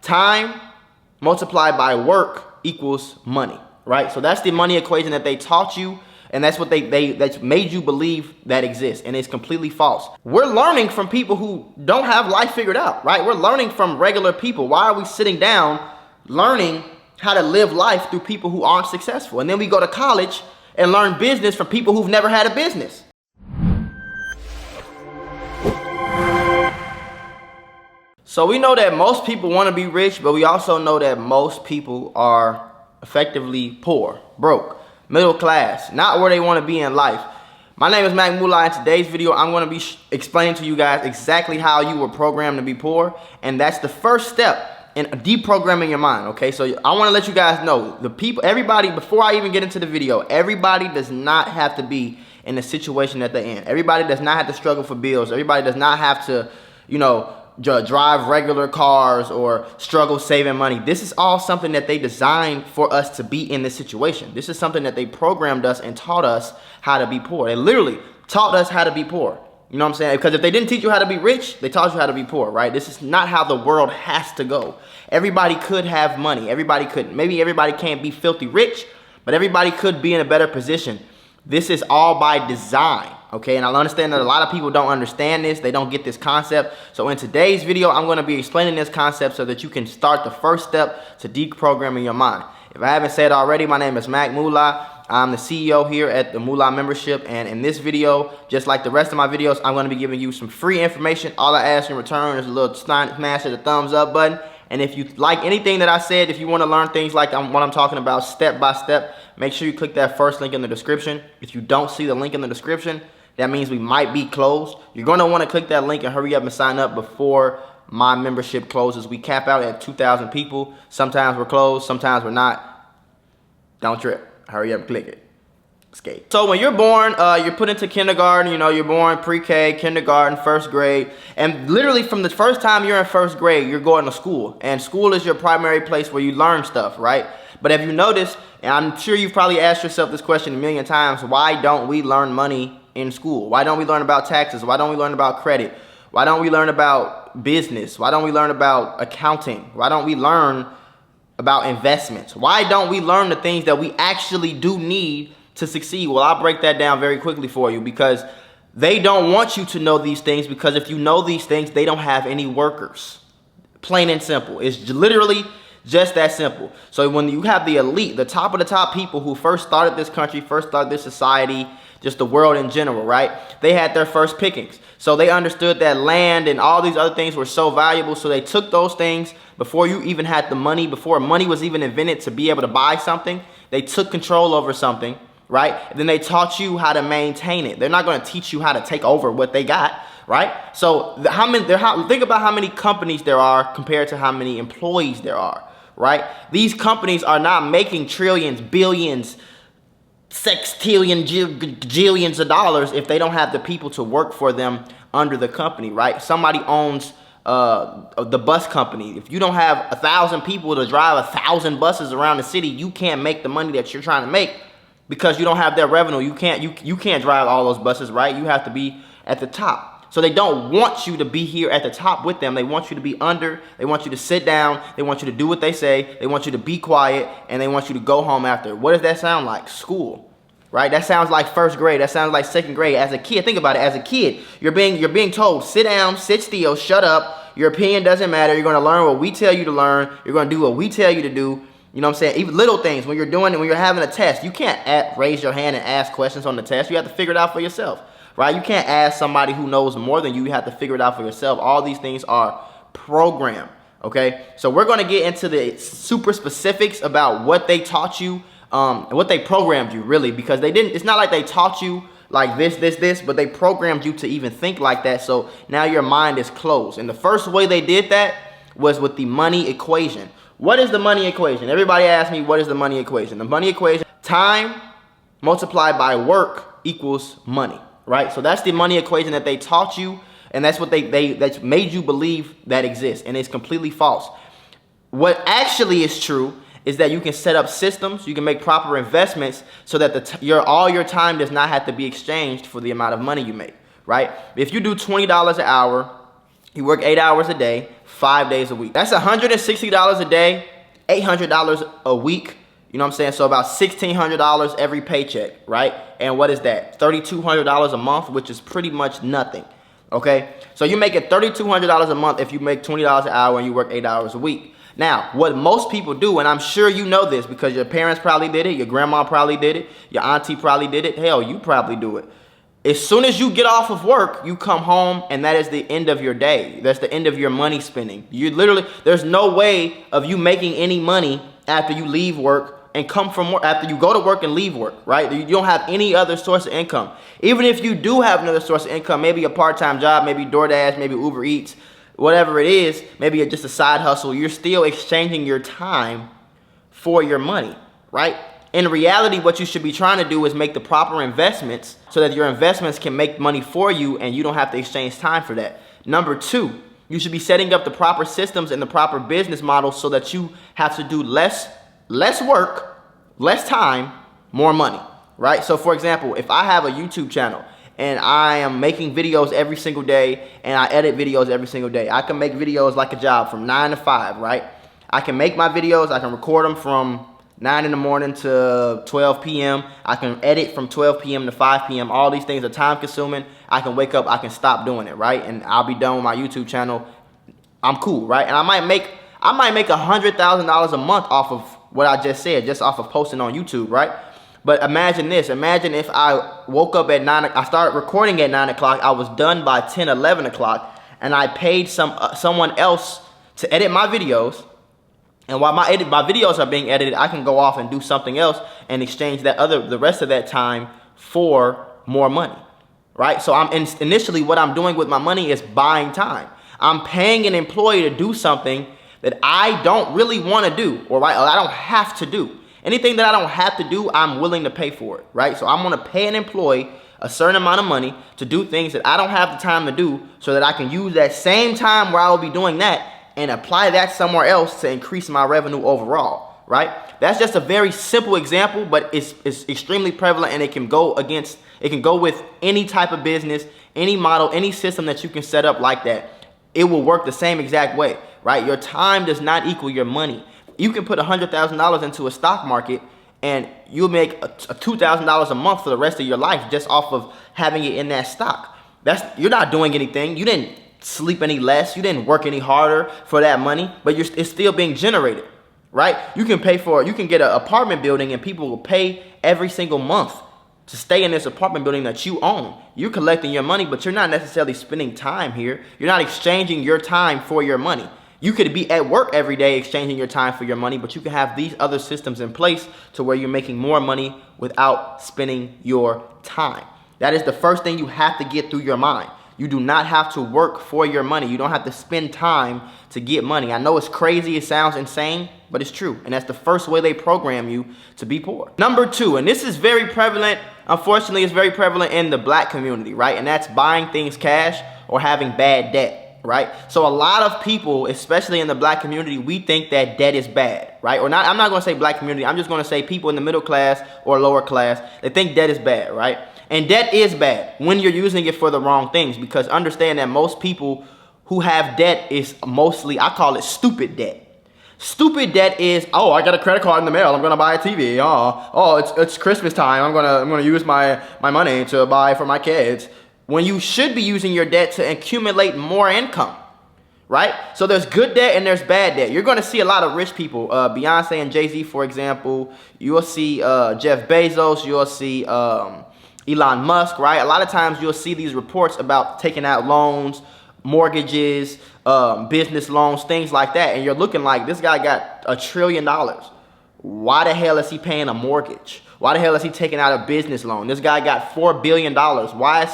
Time multiplied by work equals money, right? So that's the money equation that they taught you, and that's what that's made you believe that exists, and it's completely false. We're learning from people who don't have life figured out, right? We're learning from regular people. Why are we sitting down learning how to live life through people who aren't successful? And then we go to college and learn business from people who've never had a business. So we know that most people want to be rich, but we also know that most people are effectively poor, broke, middle class, not where they want to be in life. My name is Mula. In today's video, I'm going to be explaining to you guys exactly how you were programmed to be poor, and that's the first step in deprogramming your mind, okay? So I want to let you guys know, everybody, before I even get into the video, everybody does not have to be in the situation that they're in. Everybody does not have to struggle for bills. Everybody does not have to, drive regular cars or struggle saving money. This is all something that they designed for us to be in this situation. This is something that they programmed us and taught us how to be poor. They literally taught us how to be poor. You know what I'm saying? Because if they didn't teach you how to be rich, they taught you how to be poor, right? This is not how the world has to go. Everybody could have money. Everybody could. Maybe everybody can't be filthy rich, but everybody could be in a better position. This is all by design, okay? And I understand that a lot of people don't understand this. They don't get this concept. So in today's video, I'm going to be explaining this concept so that you can start the first step to deprogramming your mind. If I haven't said already, my name is Mula. I'm the CEO here at the Mula membership, and in this video, just like the rest of my videos, I'm going to be giving you some free information. All I ask in return is a little smash of the thumbs up button. And if you like anything that I said, if you want to learn things like what I'm talking about step by step, make sure you click that first link in the description. If you don't see the link in the description, that means we might be closed. You're going to want to click that link and hurry up and sign up before my membership closes. We cap out at 2,000 people. Sometimes we're closed, sometimes we're not. Don't trip. Hurry up and click it. Escape. So when you're born, you're put into kindergarten. You're born pre-K, kindergarten, first grade, and literally from the first time you're in first grade, you're going to school, and school is your primary place where you learn stuff, right? But have you noticed, and I'm sure you've probably asked yourself this question a million times, why don't we learn money in school? Why don't we learn about taxes? Why don't we learn about credit? Why don't we learn about business? Why don't we learn about accounting? Why don't we learn about investments? Why don't we learn the things that we actually do need to succeed? Well, I'll break that down very quickly for you, because they don't want you to know these things, because if you know these things, they don't have any workers. Plain and simple. It's literally just that simple. So when you have the elite, the top of the top people who first started this country, first started this society, just the world in general, right? They had their first pickings. So they understood that land and all these other things were so valuable. So they took those things before you even had the money, before money was even invented to be able to buy something. They took control over something, right? And then they taught you how to maintain it. They're not going to teach you how to take over what they got, right? So think about how many companies there are compared to how many employees there are, right? These companies are not making trillions, billions, sextillion, jillions of dollars if they don't have the people to work for them under the company, right? Somebody owns the bus company. If you don't have 1,000 people to drive 1,000 buses around the city, you can't make the money that you're trying to make, because you don't have that revenue. You can't drive all those buses, right? You have to be at the top. So they don't want you to be here at the top with them. They want you to be under. They want you to sit down. They want you to do what they say. They want you to be quiet, and they want you to go home after. What does that sound like? School, right? That sounds like first grade. That sounds like second grade. As a kid, think about it. As a kid, you're being told, sit down, sit still, shut up. Your opinion doesn't matter. You're going to learn what we tell you to learn. You're going to do what we tell you to do. You know what I'm saying? Even little things, when you're doing it, when you're having a test, you can't raise your hand and ask questions on the test. You have to figure it out for yourself, right? You can't ask somebody who knows more than you. You have to figure it out for yourself. All these things are programmed, okay? So we're going to get into the super specifics about what they taught you, what they programmed you, really, because it's not like they taught you like this, but they programmed you to even think like that. So now your mind is closed. And the first way they did that was with the money equation. What is the money equation? Everybody asks me, what is the money equation? The money equation, time multiplied by work equals money, right? So that's the money equation that they taught you, and that's what that's made you believe that exists, and it's completely false. What actually is true is that you can set up systems, you can make proper investments so that all your time does not have to be exchanged for the amount of money you make, right? If you do $20 an hour, you work 8 hours a day, 5 days a week. That's $160 a day, $800 a week. You know what I'm saying? So about $1,600 every paycheck, right? And what is that? $3,200 a month, which is pretty much nothing, okay? So you're making $3,200 a month if you make $20 an hour and you work 8 hours a week. Now, what most people do, and I'm sure you know this because your parents probably did it, your grandma probably did it, your auntie probably did it, hell, you probably do it. As soon as you get off of work, you come home and that is the end of your day. That's the end of your money spending. You literally, there's no way of you making any money after you leave work and come from work, after you go to work and leave work, right? You don't have any other source of income. Even if you do have another source of income, maybe a part-time job, maybe DoorDash, maybe Uber Eats, whatever it is, maybe just a side hustle, you're still exchanging your time for your money, right? In reality, what you should be trying to do is make the proper investments so that your investments can make money for you and you don't have to exchange time for that. Number two, you should be setting up the proper systems and the proper business models so that you have to do less work, less time, more money, right? So for example, if I have a YouTube channel and I am making videos every single day and I edit videos every single day, I can make videos like a job from 9 to 5, right? I can make my videos, I can record them from 9 in the morning to 12 p.m. I can edit from 12 p.m. to 5 p.m. All these things are time consuming. I can wake up, I can stop doing it, right? And I'll be done with my YouTube channel. I'm cool, right? And I might make $100,000 a month off of what I just said, just off of posting on YouTube, right? But imagine this. Imagine if I woke up at 9, I started recording at 9 o'clock, I was done by 10, 11 o'clock, and I paid someone else to edit my videos. And while my videos are being edited, I can go off and do something else and exchange the rest of that time for more money, right? So initially what I'm doing with my money is buying time. I'm paying an employee to do something that I don't really want to do, or I don't have to do. Anything that I don't have to do, I'm willing to pay for it, right? So I'm going to pay an employee a certain amount of money to do things that I don't have the time to do so that I can use that same time where I will be doing that and apply that somewhere else to increase my revenue overall, right? That's just a very simple example, but it's extremely prevalent, and it can go with any type of business, any model, any system that you can set up like that. It will work the same exact way, right? Your time does not equal your money. You can put $100,000 into a stock market and you'll make $2,000 a month for the rest of your life just off of having it in that stock. You're not doing anything. You didn't sleep any less. You didn't work any harder for that money, but it's still being generated, right? You can get an apartment building and people will pay every single month to stay in this apartment building that you own. You're collecting your money, but you're not necessarily spending time here. You're not exchanging your time for your money. You could be at work every day exchanging your time for your money, but you can have these other systems in place to where you're making more money without spending your time. That is the first thing you have to get through your mind. You do not have to work for your money. You don't have to spend time to get money. I know it's crazy, it sounds insane, but it's true. And that's the first way they program you to be poor. Number two, and this is very prevalent, unfortunately, it's very prevalent in the black community, right? And that's buying things cash or having bad debt, right? So a lot of people, especially in the black community, we think that debt is bad, right? Or not, I'm not gonna say black community, I'm just gonna say people in the middle class or lower class, they think debt is bad, right? And debt is bad when you're using it for the wrong things, because understand that most people who have debt is mostly, I call it stupid debt. Stupid debt is, oh, I got a credit card in the mail, I'm gonna buy a TV. Oh, it's Christmas time, I'm gonna use my money to buy for my kids. When you should be using your debt to accumulate more income, right? So there's good debt and there's bad debt. You're gonna see a lot of rich people, Beyonce and Jay-Z, for example. You'll see Jeff Bezos, you'll see Elon Musk, right? A lot of times you'll see these reports about taking out loans, mortgages, business loans, things like that. And you're looking like, this guy got $1 trillion. Why the hell is he paying a mortgage? Why the hell is he taking out a business loan? This guy got $4 billion. Why is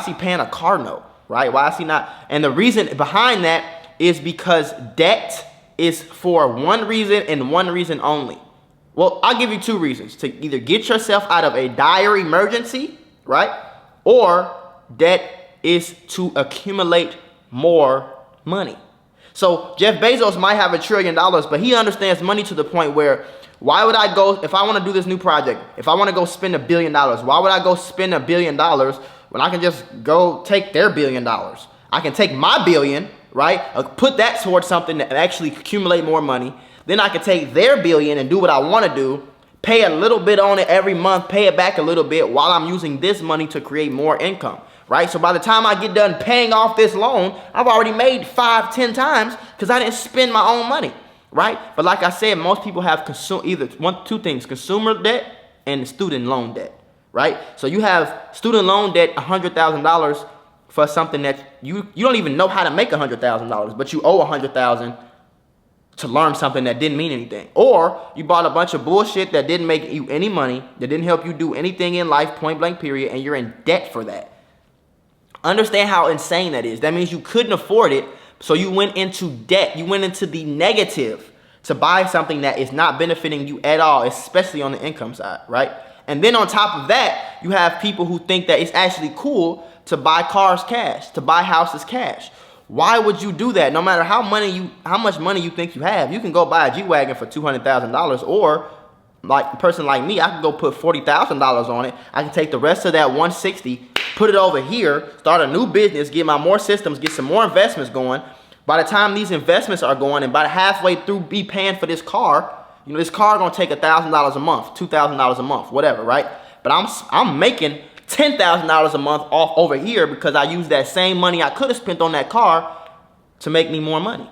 he paying a car note, right? Why is he not? And the reason behind that is because debt is for one reason and one reason only. Well, I'll give you two reasons: to either get yourself out of a dire emergency, right? Or debt is to accumulate more money. So Jeff Bezos might have $1 trillion, but he understands money to the point where, why would I go, if I want to do this new project, if I want to go spend $1 billion, why would I go spend $1 billion when I can just go take their $1 billion? I can take my billion right? Put that towards something that actually accumulate more money. Then I could take their billion and do what I want to do, pay a little bit on it every month, pay it back a little bit while I'm using this money to create more income, right? So by the time I get done paying off this loan, I've already made 5, 10 times because I didn't spend my own money, right? But like I said, most people have either two things, consumer debt and student loan debt, right? So you have student loan debt, $100,000 for something that you don't even know how to make $100,000, but you owe $100,000 to learn something that didn't mean anything. Or you bought a bunch of bullshit that didn't make you any money, that didn't help you do anything in life, point blank period, and you're in debt for that. Understand how insane that is. That means you couldn't afford it, so you went into debt. You went into the negative to buy something that is not benefiting you at all, especially on the income side, right? And then on top of that, you have people who think that it's actually cool to buy cars cash, to buy houses cash. Why would you do that? No matter how much money you think you have, you can go buy a G-Wagon for $200,000, or like a person like me, I can go put $40,000 on it. I can take the rest of that 160, put it over here, start a new business, get my more systems, get some more investments going. By the time these investments are going, and by the halfway through be paying for this car, you know, this car gonna take $1,000 a month, $2,000 a month, whatever, right? But I'm making $10,000 a month off over here because I used that same money I could have spent on that car to make me more money,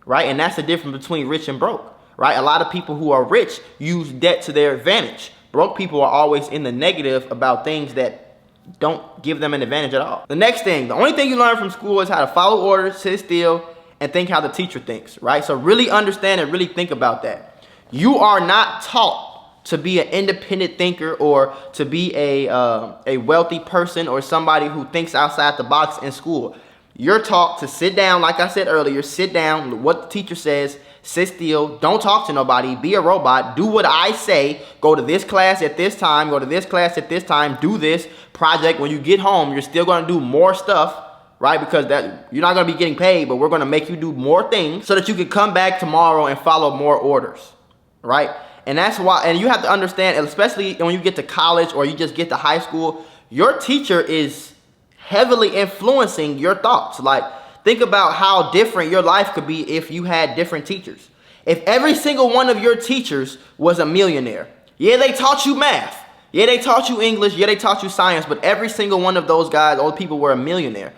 right? And that's the difference between rich and broke, right? A lot of people who are rich use debt to their advantage. Broke people are always in the negative about things that don't give them an advantage at all. The next thing, the only thing you learn from school is how to follow orders, sit still, and think how the teacher thinks, right? So really understand and really think about that. You are not taught to be an independent thinker or to be a wealthy person or somebody who thinks outside the box in school. You're taught to sit down, like I said earlier, sit down, what the teacher says, sit still, don't talk to nobody, be a robot, do what I say, go to this class at this time, go to this class at this time, do this project. When you get home, you're still gonna do more stuff, right? Because that you're not gonna be getting paid, but we're gonna make you do more things so that you can come back tomorrow and follow more orders, right? And that's why, and you have to understand, especially when you get to college or you just get to high school, your teacher is heavily influencing your thoughts. Like, think about how different your life could be if you had different teachers. If every single one of your teachers was a millionaire, yeah, they taught you math, yeah, they taught you English, yeah, they taught you science, but every single one of those guys, all people were a millionaire.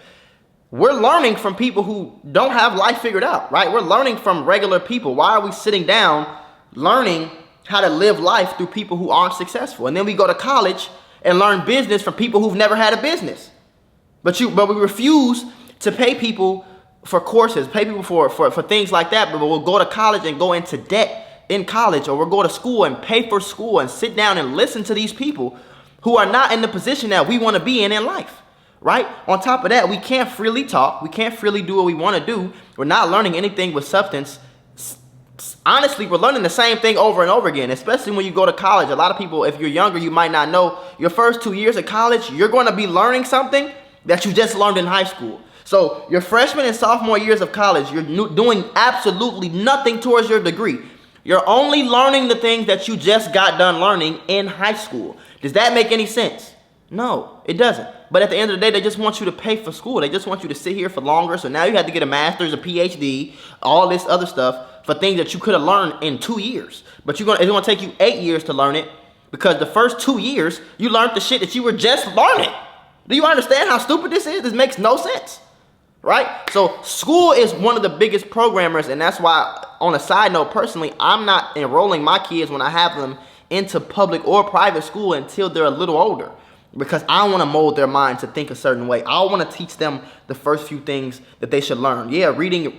We're learning from people who don't have life figured out, right? We're learning from regular people. Why are we sitting down learning how to live life through people who aren't successful? And then we go to college and learn business from people who've never had a business. But we refuse to pay people for courses, pay people for things like that, but we'll go to college and go into debt in college, or we'll go to school and pay for school and sit down and listen to these people who are not in the position that we want to be in life, right? On top of that, we can't freely talk. We can't freely do what we want to do. We're not learning anything with substance. Honestly, we're learning the same thing over and over again, especially when you go to college. A lot of people, if you're younger, you might not know, your first 2 years of college, you're going to be learning something that you just learned in high school. So your freshman and sophomore years of college, you're doing absolutely nothing towards your degree. You're only learning the things that you just got done learning in high school. Does that make any sense? No, it doesn't. But at the end of the day, they just want you to pay for school. They just want you to sit here for longer. So now you have to get a master's, a PhD, all this other stuff for things that you could have learned in 2 years. But it's going to take you 8 years to learn it, because the first 2 years, you learned the shit that you were just learning. Do you understand how stupid this is? This makes no sense, right? So school is one of the biggest programmers, and that's why, on a side note, personally, I'm not enrolling my kids when I have them into public or private school until they're a little older, because I want to mold their mind to think a certain way. I want to teach them the first few things that they should learn. Yeah, reading,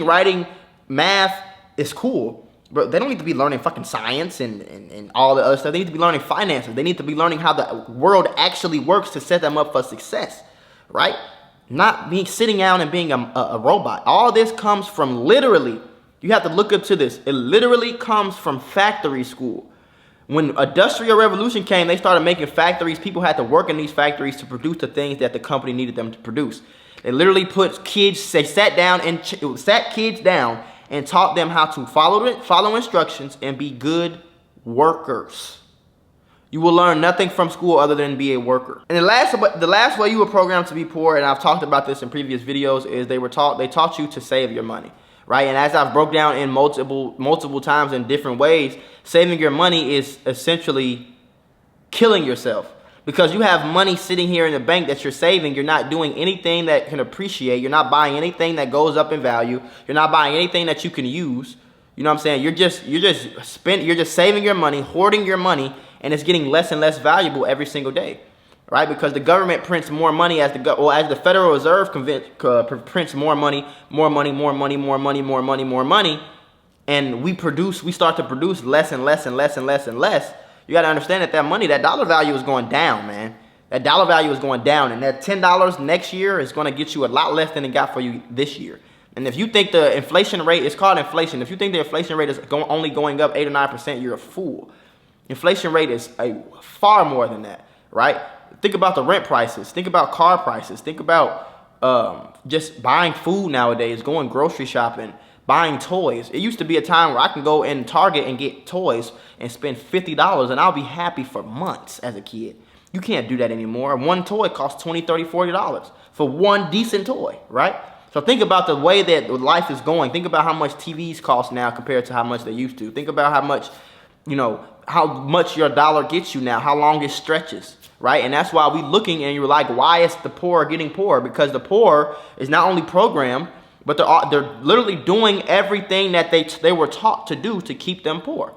writing, math is cool, but they don't need to be learning fucking science and all the other stuff. They need to be learning finances. They need to be learning how the world actually works to set them up for success, right? Not sitting down and being a robot. All this comes from literally, you have to look up to this, it literally comes from factory school. When Industrial Revolution came, they started making factories. People had to work in these factories to produce the things that the company needed them to produce. They literally put kids, they sat kids down and taught them how to follow instructions and be good workers. You will learn nothing from school other than be a worker. And the last way you were programmed to be poor, and I've talked about this in previous videos, is they taught you to save your money, right? And as I've broke down in multiple times in different ways, saving your money is essentially killing yourself. Because you have money sitting here in the bank that you're saving, you're not doing anything that can appreciate. You're not buying anything that goes up in value. You're not buying anything that you can use. You know what I'm saying? You're just saving your money, hoarding your money, and it's getting less and less valuable every single day, right? Because the government prints more money as the Federal Reserve prints more money, and we start to produce less and less and less and less and less. You got to understand that money, that dollar value is going down, man. That dollar value is going down, and that $10 next year is going to get you a lot less than it got for you this year. And if you think the inflation rate, it's called inflation. If you think the inflation rate is only going up 8 or 9%, you're a fool. Inflation rate is far more than that, right? Think about the rent prices. Think about car prices. Think about just buying food nowadays, going grocery shopping, buying toys. It used to be a time where I can go in Target and get toys and spend $50 and I'll be happy for months as a kid. You can't do that anymore. One toy costs $20, $30, $40 for one decent toy, right? So think about the way that life is going. Think about how much TVs cost now compared to how much they used to. Think about how much, how much your dollar gets you now, how long it stretches, right? And that's why we looking and you're like, why is the poor getting poorer? Because the poor is not only programmed, but they're literally doing everything that they were taught to do to keep them poor.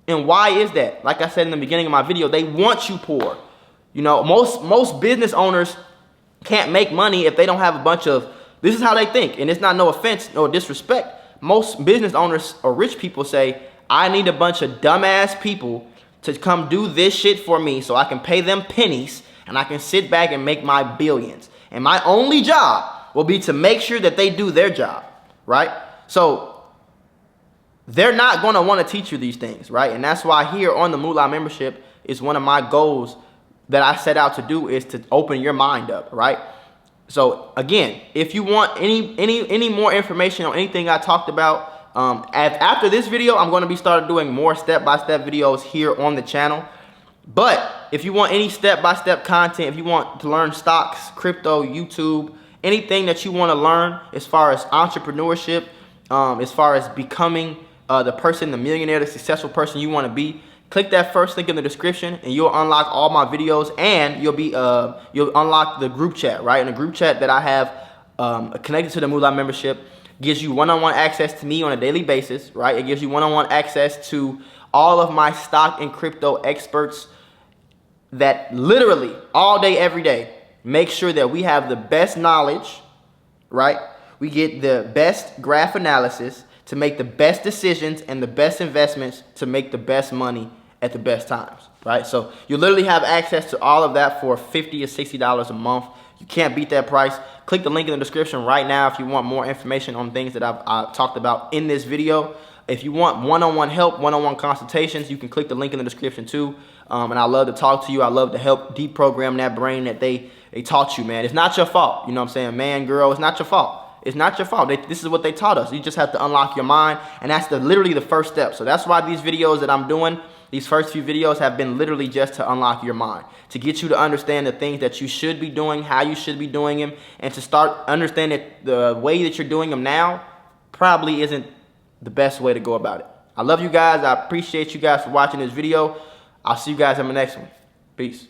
And why is that? Like I said in the beginning of my video, they want you poor. Most business owners can't make money if they don't have a bunch of, this is how they think, and it's not no offense or disrespect. Most business owners or rich people say, I need a bunch of dumbass people to come do this shit for me so I can pay them pennies and I can sit back and make my billions. And my only job will be to make sure that they do their job, right? So they're not going to want to teach you these things, right? And that's why here on the Mula membership is one of my goals that I set out to do, is to open your mind up, right? So again, if you want any more information on anything I talked about, after this video, I'm going to be started doing more step-by-step videos here on the channel. But if you want any step-by-step content, if you want to learn stocks, crypto, YouTube, anything that you want to learn as far as entrepreneurship, as far as becoming the millionaire, the successful person you want to be, click that first link in the description and you'll unlock all my videos, and you'll unlock the group chat, right? And the group chat that I have connected to the Mula membership gives you one-on-one access to me on a daily basis, right? It gives you one-on-one access to all of my stock and crypto experts that literally all day, every day, make sure that we have the best knowledge, right? We get the best graph analysis to make the best decisions and the best investments to make the best money at the best times, right? So you literally have access to all of that for $50 or $60 a month. You can't beat that price. Click the link in the description right now if you want more information on things that I've talked about in this video. If you want one-on-one help, one-on-one consultations, you can click the link in the description too. And I love to talk to you. I love to help deprogram that brain that they taught you, man. It's not your fault. You know what I'm saying? Man, girl, it's not your fault. It's not your fault. This is what they taught us. You just have to unlock your mind, and that's literally the first step. So that's why these videos that I'm doing, these first few videos, have been literally just to unlock your mind, to get you to understand the things that you should be doing, how you should be doing them, and to start understanding that the way that you're doing them now probably isn't the best way to go about it. I love you guys. I appreciate you guys for watching this video. I'll see you guys in my next one. Peace.